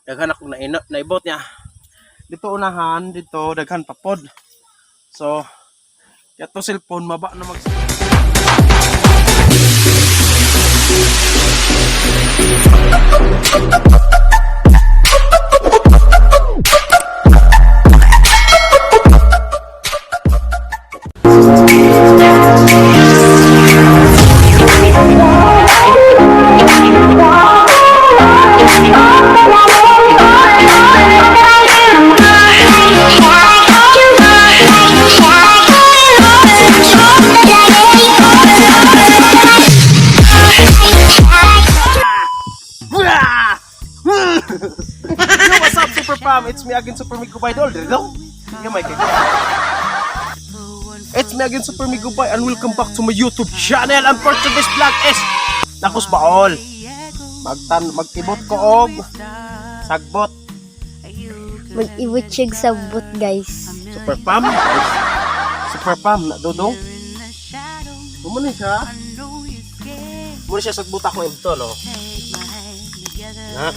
daghan ako naibot niya. Dito unahan, dito daghan papod. So, yato cellphone maba na mag Yo, what's up, Super Fam? It's me again, Super Migubay Dol. Hello? Yeah, my It's me again, Super Migubay, and welcome back to my YouTube channel. And for today's vlog is Nakus Baol. Mag-ibot ko og sagbot. Mag-ibot siya sagbot, guys. Super Fam? Super Fam, na dodong? Muna siya. Muna siya sagbot ako ito, no? Na.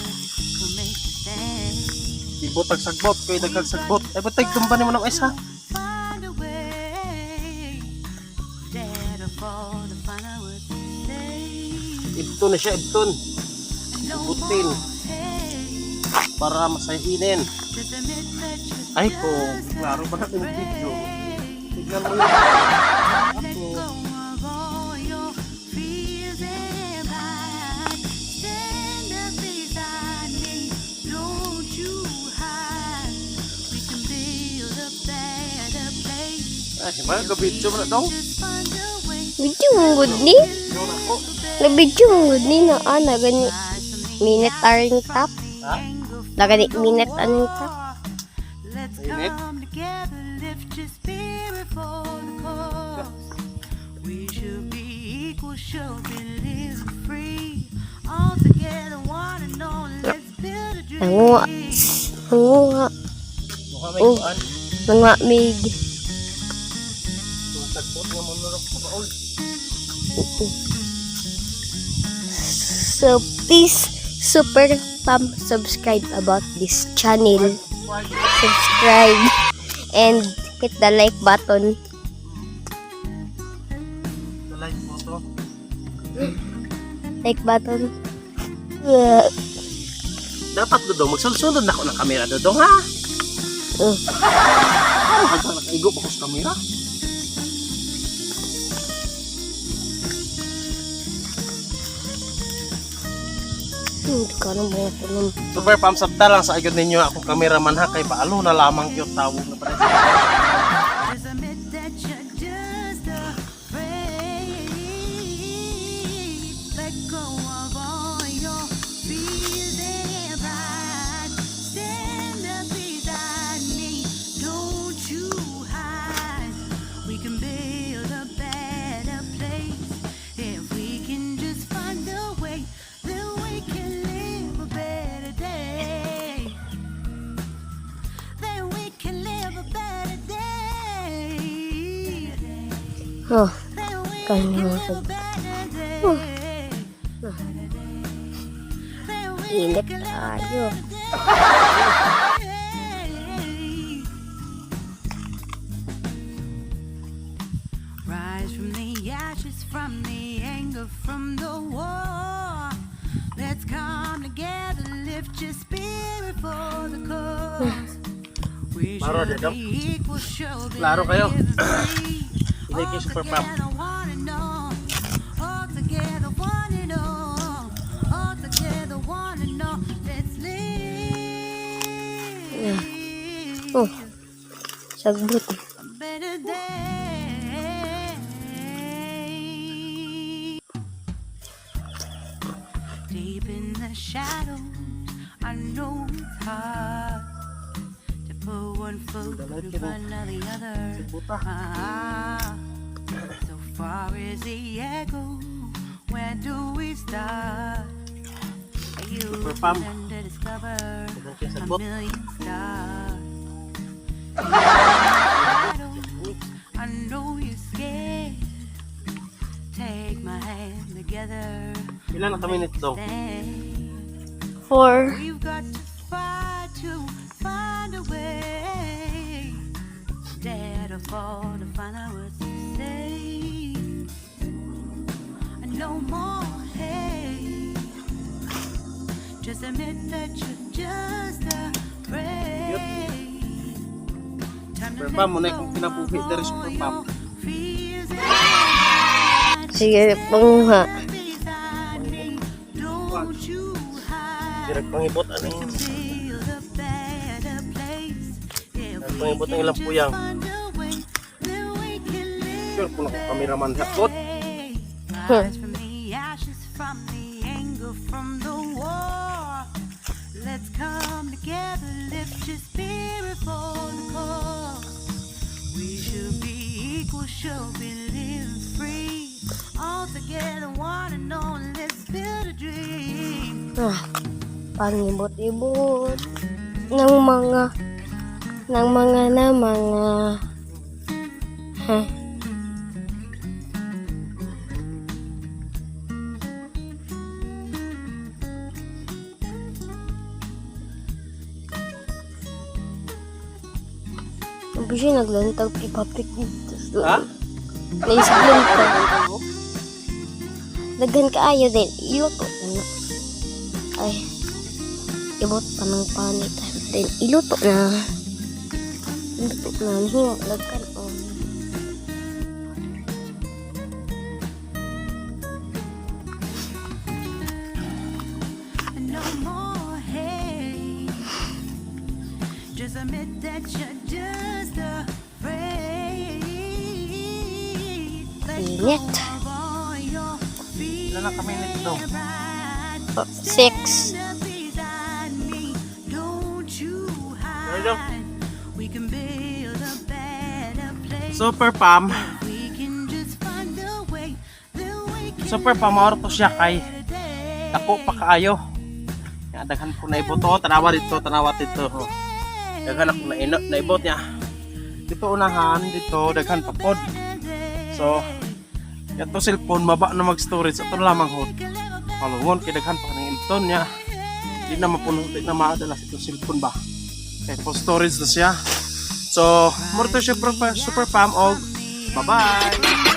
Ibot ang sagbot, kaya daghang sagbot. Ay, ba't tumba ni mo ng isa? Ibton na siya, ibton. Ibutin. Para masayinin. Ay ko, klaro ba natin yung video? Tignan mo yun. Ay, mga kabidyo mo na dong? Video mo good ni? Nag-video mo good ni na gani minute aring tap. Ha? Na gani minute aring tap. Minute? Nanguha. Nanguha. Mukha may kuan. Nanguha mig. Sagbot nga mo nurok sa baol. So please Super Fam subscribe about this channel. Subscribe and hit the like button. Like mo to. Like button. Dapat dodong, magsulsunod na ako ng kamera dodong ha? Parang nakaigo pa ko sa kamera. Hindi ka na mga tanong. Super Fam, sabta lang sa agad ninyo akong kameraman ha, kay paalo na lamang yung tawag na pala. Oh, kanya sa init tayo. Rise from the ashes, from the anger, from the war. Let's come together, lift your spirit for the cause. We should be equal, show Klaro kayo. Hindi kayo Super Fam. Oh, sagbot. Deep in the shadows, I know it's hard to put one foot in front of the other. So far as the echo, where do we start? You Fam. to discover a Sagbot. million stars. I know you're scared. Take my hand together. Ilan na kami nito? For We've got to fight to find a way. Dare to fall to find out what to say. And no more hate. Just admit that you're just afraid. Time to Super Pam, muna akong kinabuhi dari Super Pam. Sige, panguha. Direk pangibot ano yung pangibot ng ilang puyang. Sure kung ako kameraman sakot. Rise from the ashes, from the anger, from the war. Let's come together, lift your spirit for the cause. We should be equal, should be living free. All together, one and all, let's build a dream. Pangibot-ibot ng mga Sabi siya naglantag ipapik dito. Ha? Naisip lantag. Daghan kaayo din. Iluto na. Ay. Ibot pa ng panit. Then iluto na. Iluto na. Hinga. Lagkan. No more hate. Just admit that you're just afraid. Init. Ilan na kami nito? 6. Ano? Super Pam. Super Pam, mauro to siya kay ako pa kaayo. Daghan ko na iboto, tanawa dito. Daghan ako na ibot niya. Dito unahan, dito daghan pa pod. So, yato cellphone maba na mag-storage ato lamang hot. Malungon kay daghan pa kaning ilton niya. Di na mapuno, di na maadalas ito cellphone ba. Kay full storage na siya. So, more to Super Pam og bye-bye.